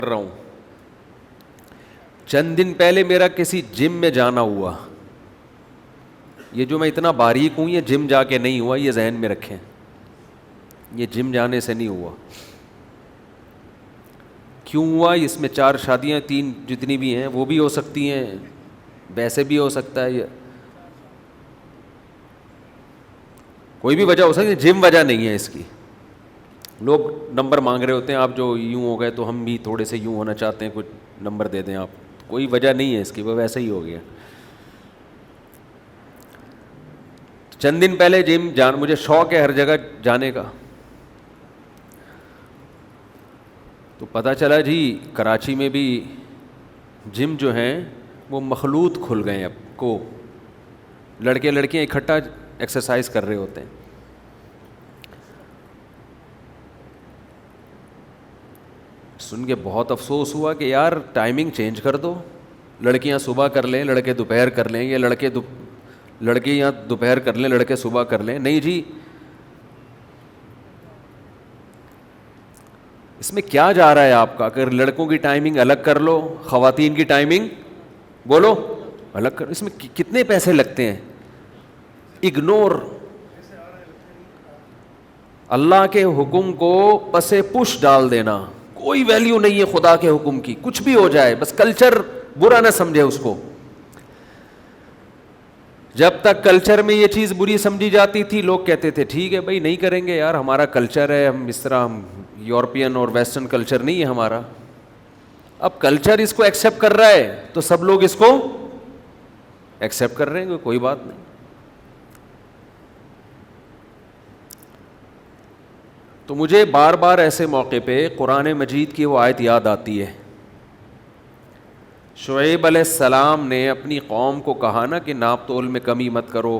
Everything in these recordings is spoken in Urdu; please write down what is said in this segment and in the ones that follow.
رہا ہوں. چند دن پہلے میرا کسی جم میں جانا ہوا. یہ جو میں اتنا باریک ہوں یہ جم جا کے نہیں ہوا, یہ ذہن میں رکھیں, یہ جم جانے سے نہیں ہوا. کیوں ہوا؟ اس میں 4 شادیاں 3 جتنی بھی ہیں وہ بھی ہو سکتی ہیں, ویسے بھی ہو سکتا ہے, کوئی بھی وجہ ہو سکتی ہے, جم وجہ نہیں ہے اس کی. لوگ نمبر مانگ رہے ہوتے ہیں, آپ جو یوں ہو گئے تو ہم بھی تھوڑے سے یوں ہونا چاہتے ہیں, کچھ نمبر دے دیں آپ. کوئی وجہ نہیں ہے اس کی, وہ ویسے ہی ہو گیا. چند دن پہلے جم مجھے شوق ہے ہر جگہ جانے کا, تو پتہ چلا جی کراچی میں بھی جم جو ہیں وہ مخلوط کھل گئے ہیں. اب کو لڑکے لڑکیاں اکٹھا ایکسرسائز کر رہے ہوتے ہیں. سن کے بہت افسوس ہوا کہ یار ٹائمنگ چینج کر دو, لڑکیاں صبح کر لیں, لڑکے دوپہر کر لیں, یا لڑکیاں دوپہر کر لیں, لڑکے صبح کر لیں. نہیں جی, اس میں کیا جا رہا ہے آپ کا؟ اگر لڑکوں کی ٹائمنگ الگ کر لو, خواتین کی ٹائمنگ بولو الگ کر, اس میں کتنے پیسے لگتے ہیں؟ اگنور. اللہ کے حکم کو پس پش ڈال دینا, کوئی ویلیو نہیں ہے خدا کے حکم کی, کچھ بھی ہو جائے, بس کلچر برا نہ سمجھے اس کو. جب تک کلچر میں یہ چیز بری سمجھی جاتی تھی لوگ کہتے تھے ٹھیک ہے بھائی نہیں کریں گے یار, ہمارا کلچر ہے, ہم اس طرح, ہم یورپین اور ویسٹرن کلچر نہیں ہے ہمارا. اب کلچر اس کو ایکسیپٹ کر رہا ہے تو سب لوگ اس کو ایکسیپٹ کر رہے ہیں, کوئی بات نہیں. تو مجھے بار بار ایسے موقع پہ قرآن مجید کی وہ آیت یاد آتی ہے. شعیب علیہ السلام نے اپنی قوم کو کہا نا کہ ناپ تول میں کمی مت کرو,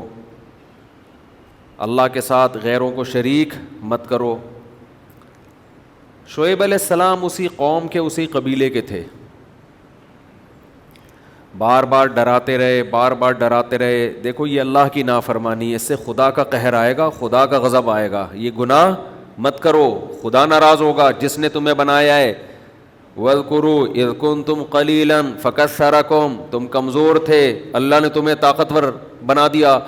اللہ کے ساتھ غیروں کو شریک مت کرو. شعیب علیہ السلام اسی قوم کے, اسی قبیلے کے تھے. بار بار ڈراتے رہے, بار بار ڈراتے رہے, دیکھو یہ اللہ کی نافرمانی ہے, اس سے خدا کا قہر آئے گا, خدا کا غضب آئے گا, یہ گناہ مت کرو, خدا ناراض ہوگا جس نے تمہیں بنایا ہے. وَاذْكُرُوا إِذْ كُنْتُمْ قَلِيلًا فَكَثَّرَكُمْ, تم کمزور تھے, اللہ نے تمہیں طاقتور بنا دیا.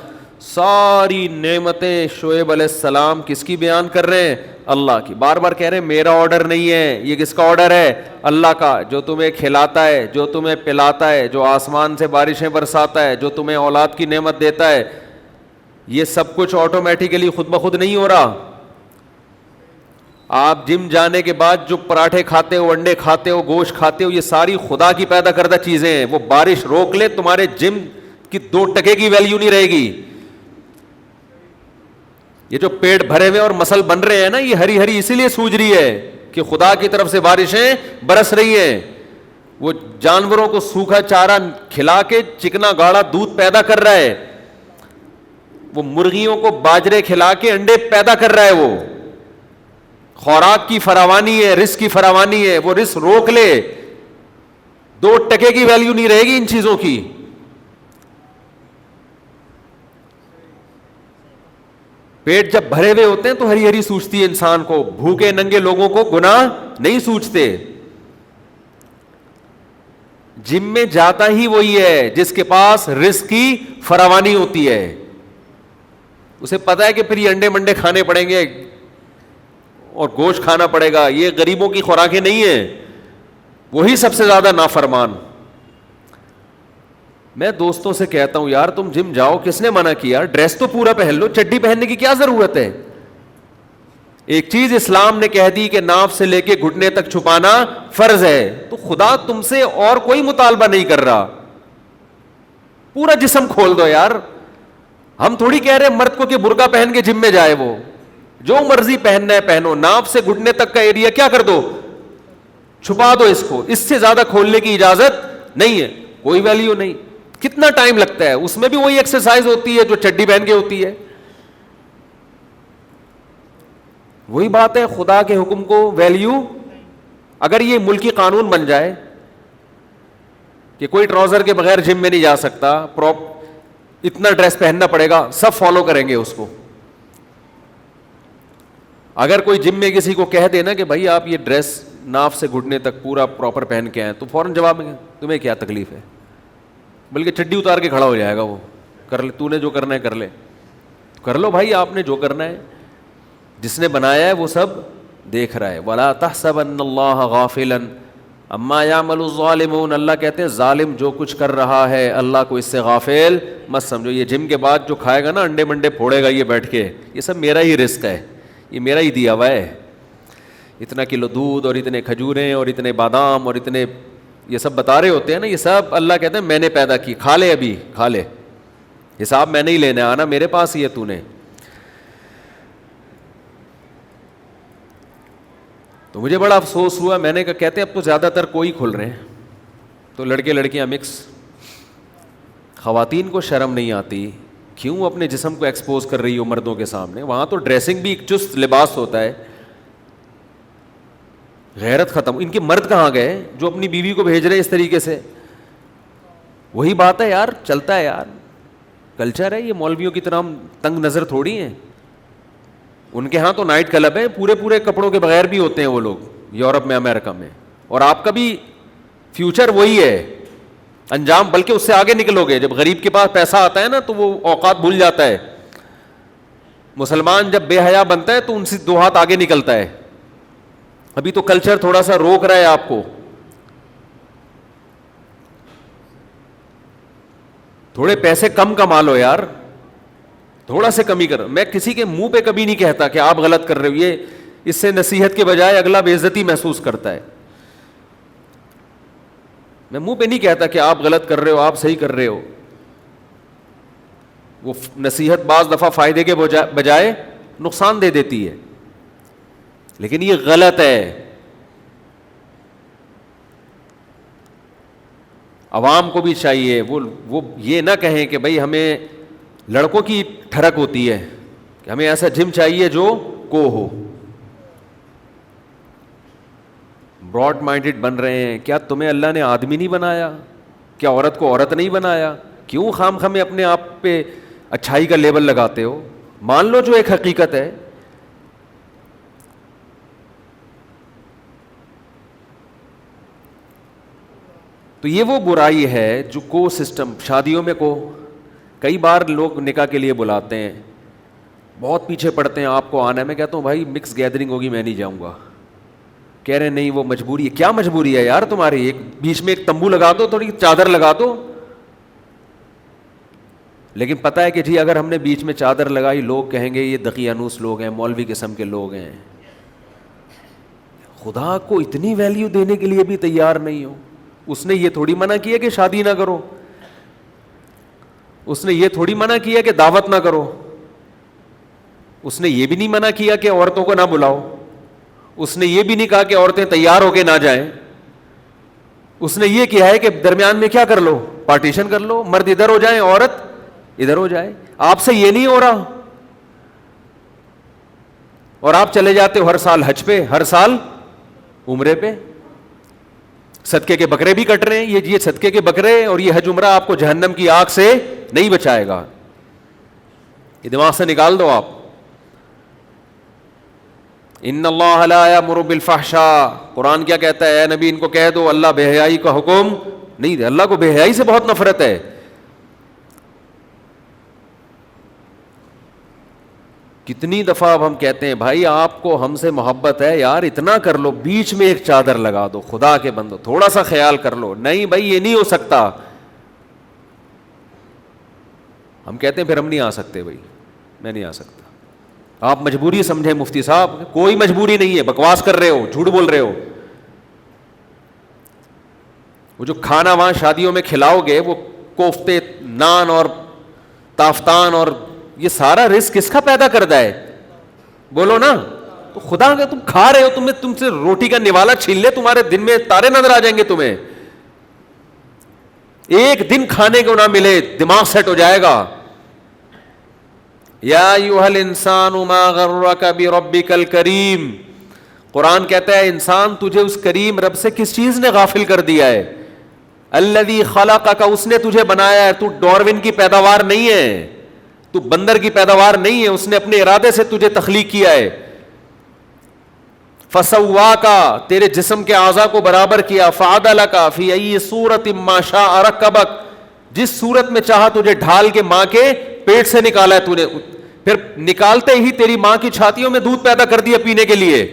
ساری نعمتیں شعیب علیہ السلام کس کی بیان کر رہے ہیں؟ اللہ کی. بار بار کہہ رہے ہیں میرا آرڈر نہیں ہے, یہ کس کا آرڈر ہے؟ اللہ کا, جو تمہیں کھلاتا ہے, جو تمہیں پلاتا ہے, جو آسمان سے بارشیں برساتا ہے, جو تمہیں اولاد کی نعمت دیتا ہے. یہ سب کچھ آٹومیٹیکلی خود بخود نہیں ہو رہا. آپ جم جانے کے بعد جو پراٹھے کھاتے ہو, انڈے کھاتے ہو, گوشت کھاتے ہو, یہ ساری خدا کی پیدا کردہ چیزیں ہیں. وہ بارش روک لے, تمہارے جم کی 2 ٹکے کی ویلیو نہیں رہے گی. یہ جو پیٹ بھرے ہوئے اور مسل بن رہے ہیں نا, یہ ہری ہری اسی لیے سوج رہی ہے کہ خدا کی طرف سے بارشیں برس رہی ہیں. وہ جانوروں کو سوکھا چارہ کھلا کے چکنا گاڑا دودھ پیدا کر رہا ہے, وہ مرغیوں کو باجرے کھلا کے انڈے پیدا کر رہا ہے. وہ خوراک کی فراوانی ہے, رزق کی فراوانی ہے, وہ رزق روک لے 2 ٹکے کی ویلیو نہیں رہے گی ان چیزوں کی. پیٹ جب بھرے ہوئے ہوتے ہیں تو ہری ہری سوچتی ہے انسان کو, بھوکے ننگے لوگوں کو گناہ نہیں سوچتے. جم میں جاتا ہی وہی ہے جس کے پاس رزق کی فراوانی ہوتی ہے. اسے پتا ہے کہ پھر یہ انڈے منڈے کھانے پڑیں گے اور گوشت کھانا پڑے گا, یہ غریبوں کی خوراکیں نہیں ہیں. وہی سب سے زیادہ نافرمان. میں دوستوں سے کہتا ہوں یار تم جم جاؤ, کس نے منع کیا؟ ڈریس تو پورا پہن لو, چڈی پہننے کی کیا ضرورت ہے؟ ایک چیز اسلام نے کہہ دی کہ ناف سے لے کے گھٹنے تک چھپانا فرض ہے, تو خدا تم سے اور کوئی مطالبہ نہیں کر رہا, پورا جسم کھول دو یار. ہم تھوڑی کہہ رہے مرد کو کہ برقع پہن کے جم میں جائے, وہ جو مرضی پہننا ہے پہنو, ناف سے گھٹنے تک کا ایریا کیا کر دو, چھپا دو اس کو, اس سے زیادہ کھولنے کی اجازت نہیں ہے. کوئی ویلیو نہیں. کتنا ٹائم لگتا ہے, اس میں بھی وہی ایکسرسائز ہوتی ہے جو چڈی پہن کے ہوتی ہے. وہی بات ہے, خدا کے حکم کو ویلیو. اگر یہ ملکی قانون بن جائے کہ کوئی ٹراؤزر کے بغیر جم میں نہیں جا سکتا, اتنا ڈریس پہننا پڑے گا, سب فالو کریں گے اس کو. اگر کوئی جم میں کسی کو کہہ دینا کہ بھائی آپ یہ ڈریس ناف سے گھٹنے تک پورا پراپر پہن کے آئیں تو فوراً جواب میں تمہیں کیا تکلیف ہے, بلکہ چڈی اتار کے کھڑا ہو جائے گا وہ, کر لے تو نے جو کرنا ہے کر لے, کر لو بھائی آپ نے جو کرنا ہے, جس نے بنایا ہے وہ سب دیکھ رہا ہے. وَلَا تَحْسَبَنَّ اللَّهَ غَافِلًا عَمَّا يَعْمَلُ الظَّالِمُونَ, اللہ کہتے ہیں ظالم جو کچھ کر رہا ہے اللہ کو اس سے غافل مت سمجھو. یہ جم کے بعد جو کھائے گا نا انڈے منڈے پھوڑے گا یہ بیٹھ کے, یہ سب میرا ہی رزق ہے, یہ میرا ہی دیا ہوا ہے. اتنا کلو دودھ اور اتنے کھجوریں اور اتنے بادام اور اتنے یہ سب بتا رہے ہوتے ہیں نا, یہ سب اللہ کہتے ہیں میں نے پیدا کی, کھا لے ابھی کھا لے, حساب میں نہیں لینا, آنا میرے پاس ہی ہے تو نے. تو مجھے بڑا افسوس ہوا, میں نے کہا کہتے ہیں اب تو زیادہ تر کوئی کھل رہے ہیں, تو لڑکے لڑکیاں مکس. خواتین کو شرم نہیں آتی, کیوں اپنے جسم کو ایکسپوز کر رہی ہو مردوں کے سامنے؟ وہاں تو ڈریسنگ بھی ایک چست لباس ہوتا ہے, غیرت ختم. ان کے مرد کہاں گئے جو اپنی بیوی کو بھیج رہے ہیں اس طریقے سے؟ وہی بات ہے یار, چلتا ہے یار, کلچر ہے یہ. مولویوں کی طرح ہم تنگ نظر تھوڑی ہیں. ان کے ہاں تو نائٹ کلب ہے, پورے پورے کپڑوں کے بغیر بھی ہوتے ہیں وہ لوگ یورپ میں, امریکہ میں. اور آپ کا بھی فیوچر وہی ہے, انجام بلکہ اس سے آگے نکلو گے. جب غریب کے پاس پیسہ آتا ہے نا تو وہ اوقات بھول جاتا ہے. مسلمان جب بے حیا بنتا ہے تو ان سے 2 ہاتھ آگے نکلتا ہے. ابھی تو کلچر تھوڑا سا روک رہا ہے آپ کو. تھوڑے پیسے کم کما لو یار, تھوڑا سے کمی کرو. میں کسی کے منہ پہ کبھی نہیں کہتا کہ آپ غلط کر رہے ہو, یہ اس سے نصیحت کے بجائے اگلا بے عزتی محسوس کرتا ہے. میں منہ پہ نہیں کہتا کہ آپ غلط کر رہے ہو, آپ صحیح کر رہے ہو. وہ نصیحت بعض دفعہ فائدے کے بجائے نقصان دے دیتی ہے, لیکن یہ غلط ہے. عوام کو بھی چاہیے وہ یہ نہ کہیں کہ بھئی ہمیں لڑکوں کی ٹھڑک ہوتی ہے کہ ہمیں ایسا جم چاہیے جو کو ہو. براڈ مائنڈڈ بن رہے ہیں. کیا تمہیں اللہ نے آدمی نہیں بنایا؟ کیا عورت کو عورت نہیں بنایا؟ کیوں خام خامے اپنے آپ پہ اچھائی کا لیبل لگاتے ہو؟ مان لو جو ایک حقیقت ہے. تو یہ وہ برائی ہے جو کو سسٹم شادیوں میں کئی بار لوگ نکاح کے لیے بلاتے ہیں, بہت پیچھے پڑتے ہیں آپ کو آنا ہے. میں کہتا ہوں بھائی مکس گیدرنگ ہوگی میں نہیں جاؤں گا. کہہ رہے نہیں وہ مجبوری ہے. کیا مجبوری ہے یار تمہاری؟ ایک بیچ میں ایک تمبو لگا دو, تھوڑی چادر لگا دو. لیکن پتہ ہے کہ جی اگر ہم نے بیچ میں چادر لگائی لوگ کہیں گے یہ دقیانوس لوگ ہیں, مولوی قسم کے لوگ ہیں. خدا کو اتنی ویلیو دینے کے لیے بھی تیار نہیں ہو. اس نے یہ تھوڑی منع کیا کہ شادی نہ کرو, اس نے یہ تھوڑی منع کیا کہ دعوت نہ کرو, اس نے یہ بھی نہیں منع کیا کہ عورتوں کو نہ بلاؤ, اس نے یہ بھی نہیں کہا کہ عورتیں تیار ہو کے نہ جائیں. اس نے یہ کیا ہے کہ درمیان میں کیا کر لو, پارٹیشن کر لو, مرد ادھر ہو جائیں عورت ادھر ہو جائے. آپ سے یہ نہیں ہو رہا, اور آپ چلے جاتے ہو ہر سال حج پہ, ہر سال عمرے پہ. صدقے کے بکرے بھی کٹ رہے ہیں. یہ صدقے کے بکرے اور یہ حج عمرہ آپ کو جہنم کی آگ سے نہیں بچائے گا. یہ دماغ سے نکال دو آپ. ان اللہ لا یامر بالفحشاء, قرآن کیا کہتا ہے؟ اے نبی ان کو کہہ دو اللہ بے حیائی کا حکم نہیں دے. اللہ کو بے حیائی سے بہت نفرت ہے. کتنی دفعہ اب ہم کہتے ہیں بھائی آپ کو ہم سے محبت ہے یار, اتنا کر لو, بیچ میں ایک چادر لگا دو, خدا کے بندو تھوڑا سا خیال کر لو. نہیں بھائی یہ نہیں ہو سکتا. ہم کہتے ہیں پھر ہم نہیں آ سکتے. بھائی میں نہیں آ سکتا. آپ مجبوری سمجھیں مفتی صاحب, کوئی مجبوری نہیں ہے. بکواس کر رہے ہو, جھوٹ بول رہے ہو. وہ جو کھانا وہاں شادیوں میں کھلاؤ گے, وہ کوفتے, نان اور تافتان, اور یہ سارا رزق کس کا پیدا کرتا ہے؟ بولو نا. تو خدا کا تم کھا رہے ہو, تم سے روٹی کا نوالا چھین لے, تمہارے دن میں تارے نظر آ جائیں گے تمہیں. ایک دن کھانے کو نہ ملے دماغ سیٹ ہو جائے گا. یا ایھا الانسان ما غرک بربک الکریم, قرآن کہتا ہے انسان تجھے اس کریم رب سے کس چیز نے غافل کر دیا ہے؟ الذی خلقک, اس نے تجھے بنایا ہے. تو ڈاروین کی پیداوار نہیں ہے, تو بندر کی پیداوار نہیں ہے, اس نے اپنے ارادے سے تجھے تخلیق کیا ہے. فسواکا تیرے جسم کے اعضاء کو برابر کیا، فعدلک فی ای صورت ما شاء رکبک جس صورت میں چاہا تجھے ڈھال کے ماں کے پیٹ سے نکالا ہے تو نے، پھر نکالتے ہی تیری ماں کی چھاتیوں میں دودھ پیدا کر دیا پینے کے لیے.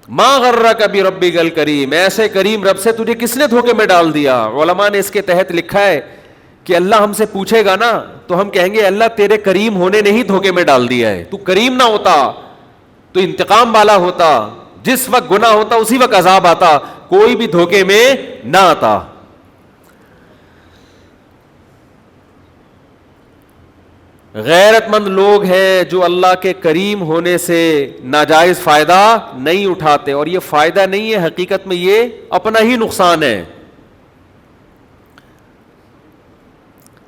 ما غرک بربک الکریم، ایسے کریم رب سے تجھے کس نے دھوکے میں ڈال دیا. علماء نے اس کے تحت لکھا ہے کہ اللہ ہم سے پوچھے گا نا تو ہم کہیں گے اللہ تیرے کریم ہونے نے ہی دھوکے میں ڈال دیا ہے. تو کریم نہ ہوتا تو انتقام والا ہوتا، جس وقت گناہ ہوتا اسی وقت عذاب آتا، کوئی بھی دھوکے میں نہ آتا. غیرت مند لوگ ہیں جو اللہ کے کریم ہونے سے ناجائز فائدہ نہیں اٹھاتے، اور یہ فائدہ نہیں ہے، حقیقت میں یہ اپنا ہی نقصان ہے.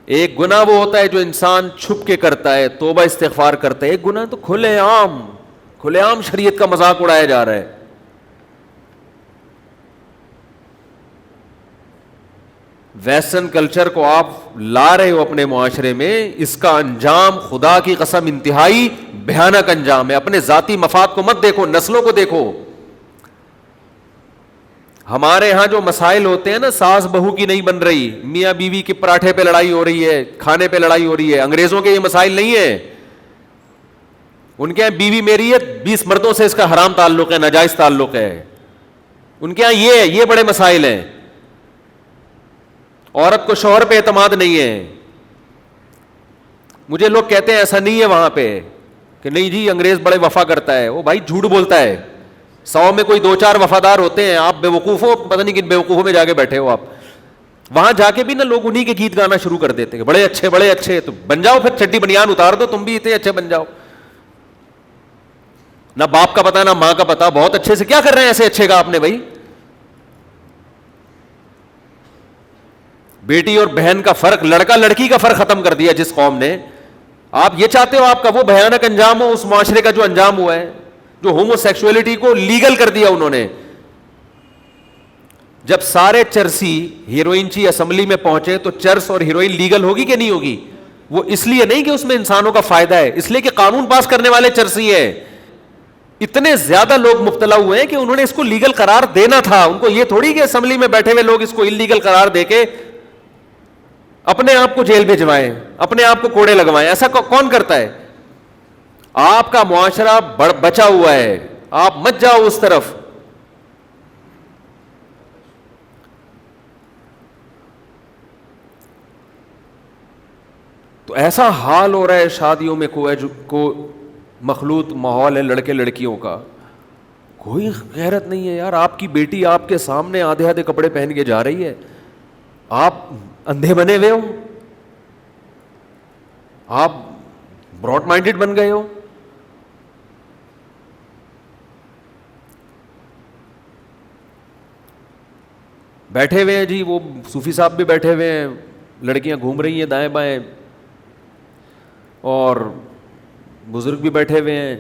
ایک گناہ وہ ہوتا ہے جو انسان چھپ کے کرتا ہے، توبہ استغفار کرتا ہے. ایک گناہ تو کھلے عام شریعت کا مذاق اڑایا جا رہا ہے. ویسٹرن کلچر کو آپ لا رہے ہو اپنے معاشرے میں، اس کا انجام خدا کی قسم انتہائی بھیانک انجام ہے. اپنے ذاتی مفاد کو مت دیکھو، نسلوں کو دیکھو. ہمارے ہاں جو مسائل ہوتے ہیں نا، ساس بہو کی نہیں بن رہی، میاں بیوی کے پراٹھے پہ لڑائی ہو رہی ہے، کھانے پہ لڑائی ہو رہی ہے. انگریزوں کے یہ مسائل نہیں ہے. ان کے یہاں بیوی میری ہے، 20 مردوں سے اس کا حرام تعلق ہے، ناجائز تعلق ہے. ان کے یہاں یہ بڑے مسائل ہیں. عورت کو شوہر پہ اعتماد نہیں ہے. مجھے لوگ کہتے ہیں ایسا نہیں ہے وہاں پہ کہ نہیں جی انگریز بڑے وفا کرتا ہے. وہ بھائی جھوٹ بولتا ہے. 100 میں کوئی 2-4 وفادار ہوتے ہیں. آپ بے وقوف ہو، پتہ نہیں کن بے وقوفوں میں جا کے بیٹھے ہو آپ. وہاں جا کے بھی نا لوگ انہی کے گیت گانا شروع کر دیتے ہیں، بڑے اچھے. تو بن جاؤ پھر، چڈی بنیان اتار دو، تم بھی اتنے اچھے بن جاؤ. نہ باپ کا پتا نہ ماں کا پتا، بہت اچھے سے. کیا کر رہے ہیں ایسے اچھے کا آپ نے بھائی؟ بیٹی اور بہن کا فرق، لڑکا لڑکی کا فرق ختم کر دیا جس قوم نے. آپ یہ چاہتے ہو آپ کا وہ بھیانک انجام ہو اس معاشرے کا جو انجام ہوا ہے، جو ہومو سیکسولیٹی کو لیگل کر دیا انہوں نے. جب سارے چرسی ہیروئن کی اسمبلی میں پہنچے تو چرس اور ہیروئن لیگل ہوگی کہ نہیں ہوگی؟ وہ اس لیے نہیں کہ اس میں انسانوں کا فائدہ ہے، اس لیے کہ قانون پاس کرنے والے چرسی ہیں. اتنے زیادہ لوگ مبتلا ہوئے ہیں کہ انہوں نے اس کو لیگل قرار دینا تھا. ان کو یہ تھوڑی کہ اسمبلی میں بیٹھے ہوئے لوگ اس کو انلیگل قرار دے کے اپنے آپ کو جیل بھجوائیں، اپنے آپ کو کوڑے لگوائیں. ایسا کون کرتا ہے؟ آپ کا معاشرہ بچا ہوا ہے، آپ مت جاؤ اس طرف. تو ایسا حال ہو رہا ہے شادیوں میں، کو مخلوط ماحول ہے لڑکے لڑکیوں کا. کوئی غیرت نہیں ہے یار. آپ کی بیٹی آپ کے سامنے آدھے آدھے کپڑے پہن کے جا رہی ہے، آپ اندھے بنے ہوئے ہو، آپ براڈ مائنڈڈ بن گئے ہو. بیٹھے ہوئے ہیں جی، وہ صوفی صاحب بھی بیٹھے ہوئے ہیں، لڑکیاں گھوم رہی ہیں دائیں بائیں، اور بزرگ بھی بیٹھے ہوئے ہیں.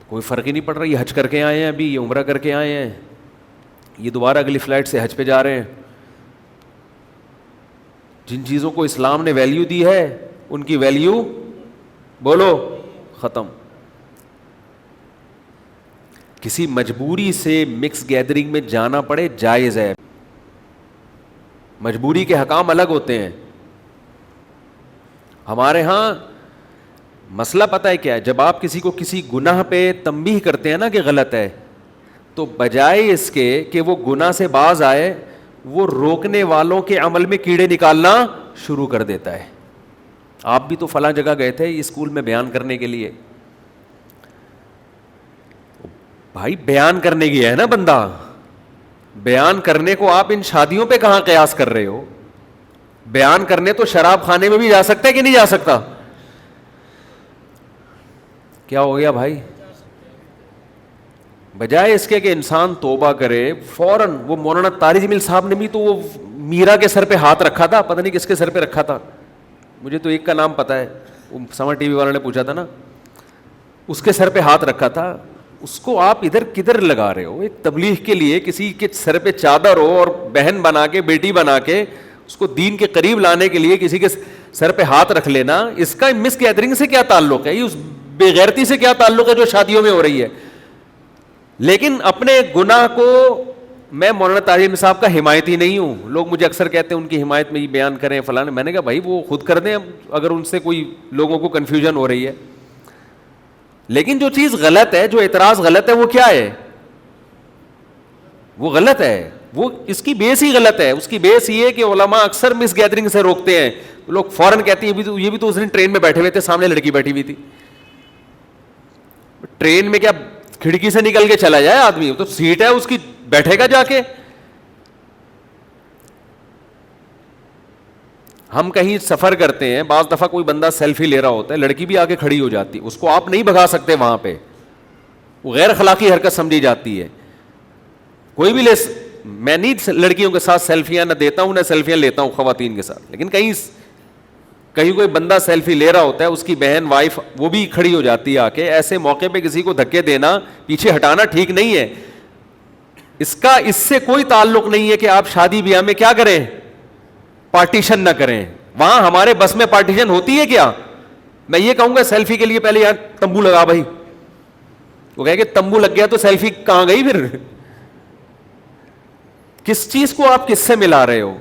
کوئی فرق ہی نہیں پڑ رہا. یہ حج کر کے آئے ہیں، ابھی یہ عمرہ کر کے آئے ہیں، یہ دوبارہ اگلی فلائٹ سے حج پہ جا رہے ہیں. جن چیزوں کو اسلام نے ویلیو دی ہے ان کی ویلیو بولو ختم. کسی مجبوری سے مکس گیدرنگ میں جانا پڑے جائز ہے. مجبوری کے حکام الگ ہوتے ہیں. ہمارے ہاں مسئلہ پتہ ہے کیا ہے؟ جب آپ کسی کو کسی گناہ پہ تنبیہ کرتے ہیں نا کہ غلط ہے، تو بجائے اس کے کہ وہ گناہ سے باز آئے، وہ روکنے والوں کے عمل میں کیڑے نکالنا شروع کر دیتا ہے. آپ بھی تو فلاں جگہ گئے تھے اسکول میں بیان کرنے کے لیے. بھائی بیان کرنے گیا ہے نا بندہ، بیان کرنے کو آپ ان شادیوں پہ کہاں قیاس کر رہے ہو؟ بیان کرنے تو شراب خانے میں بھی جا سکتا ہے کہ نہیں جا سکتا؟ کیا ہو گیا بھائی؟ بجائے اس کے کہ انسان توبہ کرے فوراً. وہ مولانا طارق جمیل صاحب نے بھی تو وہ میرا کے سر پہ ہاتھ رکھا تھا، پتہ نہیں کس کے سر پہ رکھا تھا، مجھے تو ایک کا نام پتہ ہے، وہ سمر ٹی وی والوں نے پوچھا تھا نا، اس کے سر پہ ہاتھ رکھا تھا. اس کو آپ ادھر کدھر لگا رہے ہو؟ ایک تبلیغ کے لیے کسی کے سر پہ چادر ہو اور بہن بنا کے بیٹی بنا کے اس کو دین کے قریب لانے کے لیے کسی کے سر پہ ہاتھ رکھ لینا، اس کا مس گیدرنگ سے کیا تعلق ہے؟ یہ اس بے غیرتی سے کیا تعلق ہے جو شادیوں میں ہو رہی ہے؟ لیکن اپنے گناہ کو، میں مولانا طاہر صاحب کا حمایتی نہیں ہوں، لوگ مجھے اکثر کہتے ہیں ان کی حمایت میں یہ بیان کریں فلاں، میں نے کہا بھائی وہ خود کر دیں اگر ان سے کوئی لوگوں کو کنفیوژن ہو رہی ہے، لیکن جو چیز غلط ہے، جو اعتراض غلط ہے، وہ کیا ہے؟ وہ غلط ہے، وہ اس کی بیس ہی غلط ہے. اس کی بیس یہ ہے کہ علماء اکثر مس گیدرنگ سے روکتے ہیں. لوگ فوراً کہتے ہیں یہ بھی تو اس دن ٹرین میں بیٹھے ہوئے تھے، سامنے لڑکی بیٹھی ہوئی تھی. ٹرین میں کیا کھڑکی سے نکل کے چلا جائے آدمی؟ تو سیٹ ہے اس کی، بیٹھے گا جا کے. ہم کہیں سفر کرتے ہیں، بعض دفعہ کوئی بندہ سیلفی لے رہا ہوتا ہے، لڑکی بھی آگے کھڑی ہو جاتی، اس کو آپ نہیں بھگا سکتے وہاں پہ، وہ غیر اخلاقی حرکت سمجھی جاتی ہے. کوئی بھی میں نہیں لڑکیوں کے ساتھ سیلفیاں نہ دیتا ہوں نہ سیلفیاں لیتا ہوں خواتین کے ساتھ، لیکن کہیں کوئی بندہ سیلفی لے رہا ہوتا ہے، اس کی بہن وائف وہ بھی کھڑی ہو جاتی ہے آ کے، ایسے موقع پہ کسی کو دھکے دینا، پیچھے ہٹانا ٹھیک نہیں ہے. اس سے کوئی تعلق نہیں ہے کہ آپ شادی بیاہ میں کیا کریں، پارٹیشن نہ کریں. وہاں ہمارے بس میں پارٹیشن ہوتی ہے کیا؟ میں یہ کہوں گا سیلفی کے لیے پہلے یار تمبو لگا بھائی، وہ کہے کہ تمبو لگ گیا تو سیلفی کہاں گئی پھر؟ کس چیز کو آپ کس سے ملا رہے ہو؟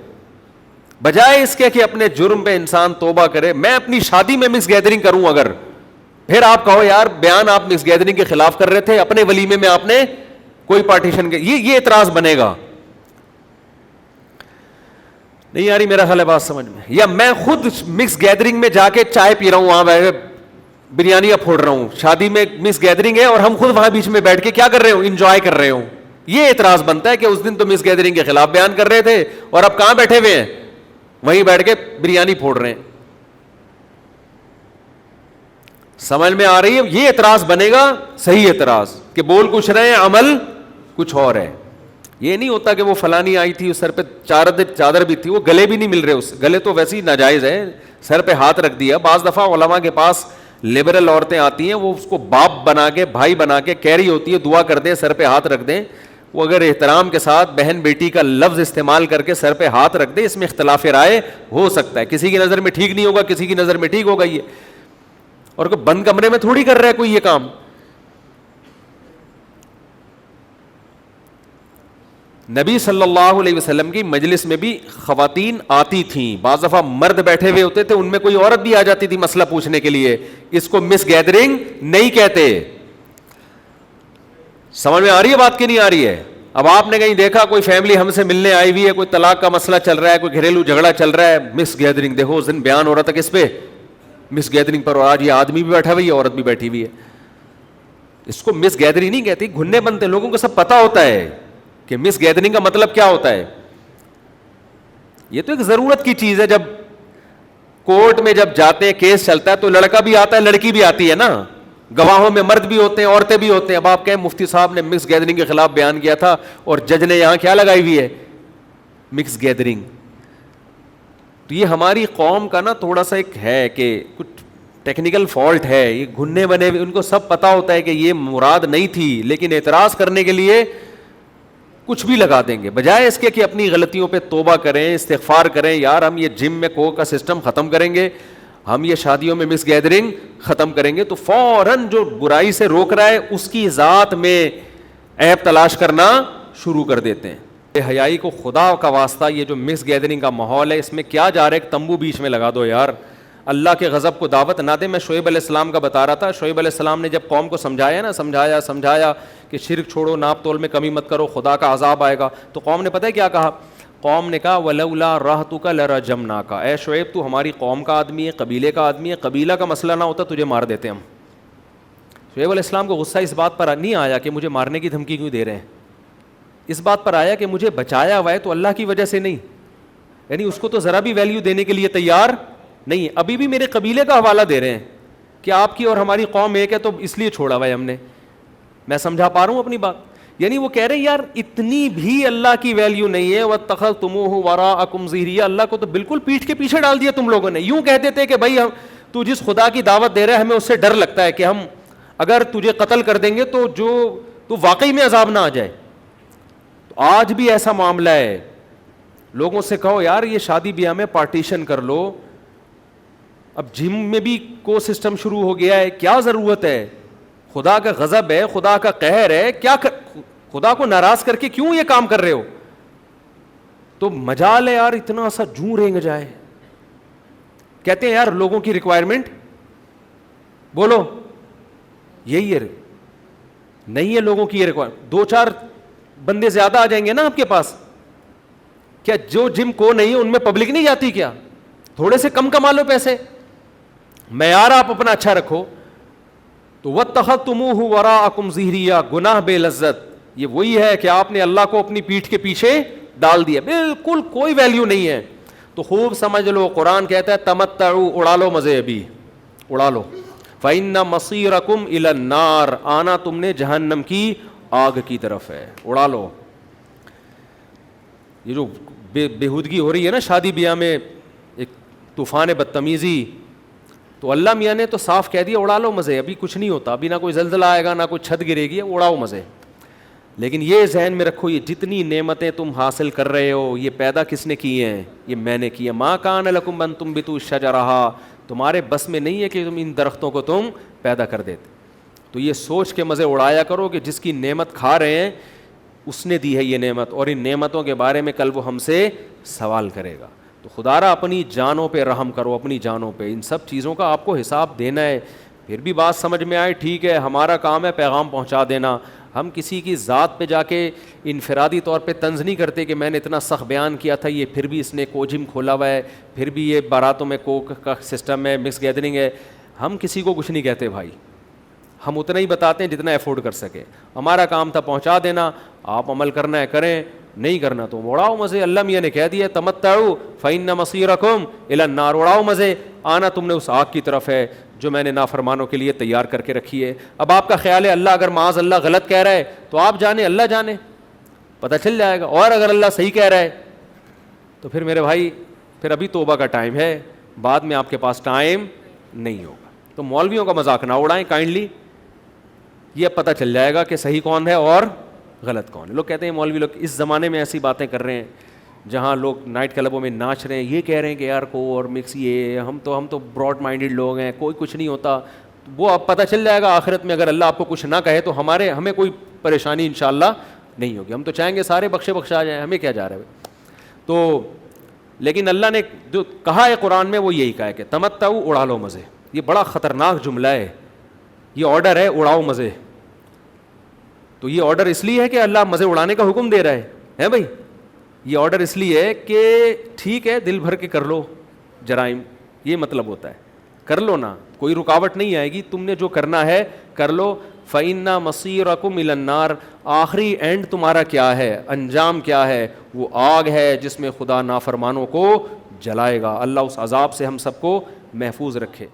بجائے اس کے کہ اپنے جرم پہ انسان توبہ کرے. میں اپنی شادی میں مکس گیدرنگ کروں اگر، پھر آپ کہو یار بیان آپ مکس گیدرنگ کے خلاف کر رہے تھے، اپنے ولیمے میں آپ نے کوئی پارٹیشن کے، یہ اعتراض بنے گا. نہیں یاری میرا خیال ہے بات سمجھ میں. یا میں خود مکس گیدرنگ میں جا کے چائے پی رہا ہوں، وہاں بیٹھ بریانیاں پھوڑ رہا ہوں، شادی میں مکس گیدرنگ ہے اور ہم خود وہاں بیچ میں بیٹھ کے کیا کر رہے ہوں، انجوائے کر رہے ہوں. یہ اعتراض بنتا ہے کہ اس دن تو مس گیدرنگ کے خلاف بیان کر رہے تھے اور اب کہاں بیٹھے ہوئے ہیں، وہیں بیٹھ کے بریانی پھوڑ رہے ہیں. سمجھ میں آ رہی ہے؟ یہ اعتراض بنے گا صحیح اعتراض کہ بول کچھ رہے ہیں عمل کچھ اور ہے. یہ نہیں ہوتا کہ وہ فلانی آئی تھی اس سر پہ چادر بھی تھی، وہ گلے بھی نہیں مل رہے، اس گلے تو ویسے ہی ناجائز ہے، سر پہ ہاتھ رکھ دیا. بعض دفعہ علماء کے پاس لبرل عورتیں آتی ہیں، وہ اس کو باپ بنا کے بھائی بنا کے کہہ رہی ہوتی ہے دعا کر دیں سر پہ ہاتھ رکھ دیں. وہ اگر احترام کے ساتھ بہن بیٹی کا لفظ استعمال کر کے سر پہ ہاتھ رکھ دے، اس میں اختلاف رائے ہو سکتا ہے، کسی کی نظر میں ٹھیک نہیں ہوگا، کسی کی نظر میں ٹھیک ہوگا. یہ اور کوئی بند کمرے میں تھوڑی کر رہا ہے کوئی یہ کام. نبی صلی اللہ علیہ وسلم کی مجلس میں بھی خواتین آتی تھیں، بعض دفعہ مرد بیٹھے ہوئے ہوتے تھے، ان میں کوئی عورت بھی آ جاتی تھی مسئلہ پوچھنے کے لیے. اس کو مس گیدرنگ نہیں کہتے. سمجھ میں آ رہی ہے بات کی نہیں آ رہی ہے؟ اب آپ نے کہیں دیکھا کوئی فیملی ہم سے ملنے آئی ہوئی ہے، کوئی طلاق کا مسئلہ چل رہا ہے، کوئی گھریلو جھگڑا چل رہا ہے، مس گیدرنگ دیکھو اس دن بیان ہو رہا تھا کس پہ، مس گیدرنگ پر، اور آج یہ آدمی بھی بیٹھا ہوئی ہے عورت بھی بیٹھی ہوئی ہے. اس کو مس گیدرنگ نہیں کہتی، گھننے بنتے. لوگوں کو سب پتا ہوتا ہے کہ مس گیدرنگ کا مطلب کیا ہوتا ہے. یہ تو ایک ضرورت کی چیز ہے. جب کورٹ میں جب جاتے ہیں کیس چلتا ہے تو لڑکا بھی آتا ہے لڑکی بھی آتی ہے نا، گواہوں میں مرد بھی ہوتے ہیں عورتیں بھی ہوتے ہیں. اب آپ کہیں مفتی صاحب نے مکس گیدرنگ کے خلاف بیان کیا تھا اور جج نے یہاں کیا لگائی ہوئی ہے، مکس گیدرنگ. تو یہ ہماری قوم کا نا تھوڑا سا ایک ہے کہ کچھ ٹیکنیکل فالٹ ہے. یہ گھننے بنے ہوئے، ان کو سب پتا ہوتا ہے کہ یہ مراد نہیں تھی، لیکن اعتراض کرنے کے لیے کچھ بھی لگا دیں گے، بجائے اس کے کہ اپنی غلطیوں پہ توبہ کریں، استغفار کریں. یار ہم یہ جم میں کوک کا سسٹم ختم کریں گے، ہم یہ شادیوں میں مس گیدرنگ ختم کریں گے. تو فوراً جو برائی سے روک رہا ہے اس کی ذات میں عیب تلاش کرنا شروع کر دیتے ہیں. حیائی کو خدا کا واسطہ، یہ جو مکس گیدرنگ کا ماحول ہے اس میں کیا جا رہا ہے، ایک تمبو بیچ میں لگا دو یار، اللہ کے غضب کو دعوت نہ دے. میں شعیب علیہ السلام کا بتا رہا تھا، شعیب علیہ السلام نے جب قوم کو سمجھایا کہ شرک چھوڑو، ناپ تول میں کمی مت کرو، خدا کا عذاب آئے گا، تو قوم نے پتہ ہے کیا کہا؟ قوم نے کہا وَلَوْلَا رَحْتُكَ لَرَجَمْنَاكَ، اے شعیب تو ہماری قوم کا آدمی ہے، قبیلے کا آدمی ہے، قبیلہ کا مسئلہ نہ ہوتا تجھے مار دیتے ہم. شعیب علیہ السلام کو غصہ اس بات پر نہیں آیا کہ مجھے مارنے کی دھمکی کیوں دے رہے ہیں، اس بات پر آیا کہ مجھے بچایا ہوا ہے تو اللہ کی وجہ سے نہیں، یعنی اس کو تو ذرا بھی ویلیو دینے کے لیے تیار نہیں. ابھی بھی میرے قبیلے کا حوالہ دے رہے ہیں کہ آپ کی اور ہماری قوم ایک ہے تو اس لیے چھوڑا ہوا ہے ہم نے. میں سمجھا پا رہا ہوں اپنی بات؟ یعنی وہ کہہ رہے ہیں یار اتنی بھی اللہ کی ویلیو نہیں ہے. وَاتَّخَذْتُمُوهُ وَرَاءَكُمْ ظِهْرِيًّا، اللہ کو تو بالکل پیٹھ کے پیچھے ڈال دیا تم لوگوں نے. یوں کہتے تھے کہ بھائی تو جس خدا کی دعوت دے رہا ہے ہمیں اس سے ڈر لگتا ہے کہ ہم اگر تجھے قتل کر دیں گے تو تو واقعی میں عذاب نہ آ جائے. تو آج بھی ایسا معاملہ ہے، لوگوں سے کہو یار یہ شادی بیاہ میں پارٹیشن کر لو, اب جم میں بھی کو سسٹم شروع ہو گیا ہے, کیا ضرورت ہے؟ خدا کا غضب ہے, خدا کا قہر ہے, خدا کو ناراض کر کے کیوں یہ کام کر رہے ہو؟ تو مجال ہے یار اتنا سا جوں رینگ جائے. کہتے ہیں یار لوگوں کی ریکوائرمنٹ بولو یہی ہے, نہیں ہے لوگوں کی یہ ریکوائرمنٹ. 2-4 بندے زیادہ آ جائیں گے نا آپ کے پاس, کیا جو جم کو نہیں ہے ان میں پبلک نہیں جاتی کیا؟ تھوڑے سے کم کما لو پیسے, معیار آپ اپنا اچھا رکھو. تو وَاتَّخَذْتُمُوهُ وَرَاءَكُمْ ظِهْرِيًّا, گناہ بے لذت, یہ وہی ہے کہ آپ نے اللہ کو اپنی پیٹھ کے پیچھے ڈال دیا, بالکل کوئی ویلیو نہیں ہے. تو خوب سمجھ لو, قرآن کہتا ہے تمتعوا, اڑا لو مزے, ابھی اڑا لو. فَإِنَّ مَصِيرَكُمْ إِلَى النَّارِ, آنا تم نے جہنم کی آگ کی طرف ہے, اڑا لو. یہ جو بےہودگی ہو رہی ہے نا شادی بیاہ میں, ایک طوفان بدتمیزی, تو اللہ میاں نے تو صاف کہہ دیا اڑا لو مزے, ابھی کچھ نہیں ہوتا, ابھی نہ کوئی زلزلہ آئے گا نہ کوئی چھت گرے گی, اڑاؤ مزے. لیکن یہ ذہن میں رکھو, یہ جتنی نعمتیں تم حاصل کر رہے ہو یہ پیدا کس نے کی ہیں؟ یہ میں نے کی ہے. ما کان لکم ان تنبتوا الشجرہ, تمہارے بس میں نہیں ہے کہ تم ان درختوں کو تم پیدا کر دیتے. تو یہ سوچ کے مزے اڑایا کرو کہ جس کی نعمت کھا رہے ہیں اس نے دی ہے یہ نعمت, اور ان نعمتوں کے بارے میں کل وہ ہم سے سوال کرے گا. تو خدارا اپنی جانوں پہ رحم کرو, اپنی جانوں پہ. ان سب چیزوں کا آپ کو حساب دینا ہے. پھر بھی بات سمجھ میں آئے ٹھیک ہے, ہمارا کام ہے پیغام پہنچا دینا. ہم کسی کی ذات پہ جا کے انفرادی طور پہ طنز نہیں کرتے کہ میں نے اتنا سخت بیان کیا تھا, یہ پھر بھی اس نے کوجم کھولا ہوا ہے, پھر بھی یہ باراتوں میں کوک کا سسٹم ہے, مکس گیدرنگ ہے. ہم کسی کو کچھ نہیں کہتے بھائی, ہم اتنا ہی بتاتے ہیں جتنا افورڈ کر سکے. ہمارا کام تھا پہنچا دینا, آپ عمل کرنا ہے کریں, نہیں کرنا تو اڑاؤ مزے. اللہ میاں نے کہہ دیا تمتعوا فإن مصيركم إلى النار, اڑاؤ مزے, آنا تم نے اس آگ کی طرف ہے جو میں نے نافرمانوں کے لیے تیار کر کے رکھی ہے. اب آپ کا خیال ہے اللہ اگر معاذ اللہ غلط کہہ رہا ہے تو آپ جانے, اللہ جانے, پتہ چل جائے گا. اور اگر اللہ صحیح کہہ رہا ہے تو پھر میرے بھائی پھر ابھی توبہ کا ٹائم ہے, بعد میں آپ کے پاس ٹائم نہیں ہوگا. تو مولویوں کا مذاق نہ اڑائیں کائنڈلی, یہ پتہ چل جائے گا کہ صحیح کون ہے اور غلط کون ہے. لوگ کہتے ہیں مولوی لوگ اس زمانے میں ایسی باتیں کر رہے ہیں جہاں لوگ نائٹ کلبوں میں ناچ رہے ہیں, یہ کہہ رہے ہیں کہ یار کو اور مکس, یہ ہم تو براڈ مائنڈڈ لوگ ہیں, کوئی کچھ نہیں ہوتا. وہ اب پتہ چل جائے گا آخرت میں, اگر اللہ آپ کو کچھ نہ کہے تو ہمیں کوئی پریشانی انشاءاللہ نہیں ہوگی. ہم تو چاہیں گے سارے بخشا جائیں, ہمیں کیا جا رہا ہے. تو لیکن اللہ نے جو کہا ہے قرآن میں وہ یہی کہا ہے کہ تمتعوا, اڑا لو مزے. یہ بڑا خطرناک جملہ ہے, یہ آرڈر ہے اڑاؤ مزے. تو یہ آرڈر اس لیے ہے کہ اللہ مزے اڑانے کا حکم دے رہا ہے بھائی. یہ آرڈر اس لیے ہے کہ ٹھیک ہے دل بھر کے کر لو جرائم, یہ مطلب ہوتا ہے, کر لو نا, کوئی رکاوٹ نہیں آئے گی, تم نے جو کرنا ہے کر لو. فَإِنَّ مَصِيرَكُمْ إِلَى النَّارِ, آخری اینڈ تمہارا کیا ہے, انجام کیا ہے, وہ آگ ہے جس میں خدا نافرمانوں کو جلائے گا. اللہ اس عذاب سے ہم سب کو محفوظ رکھے.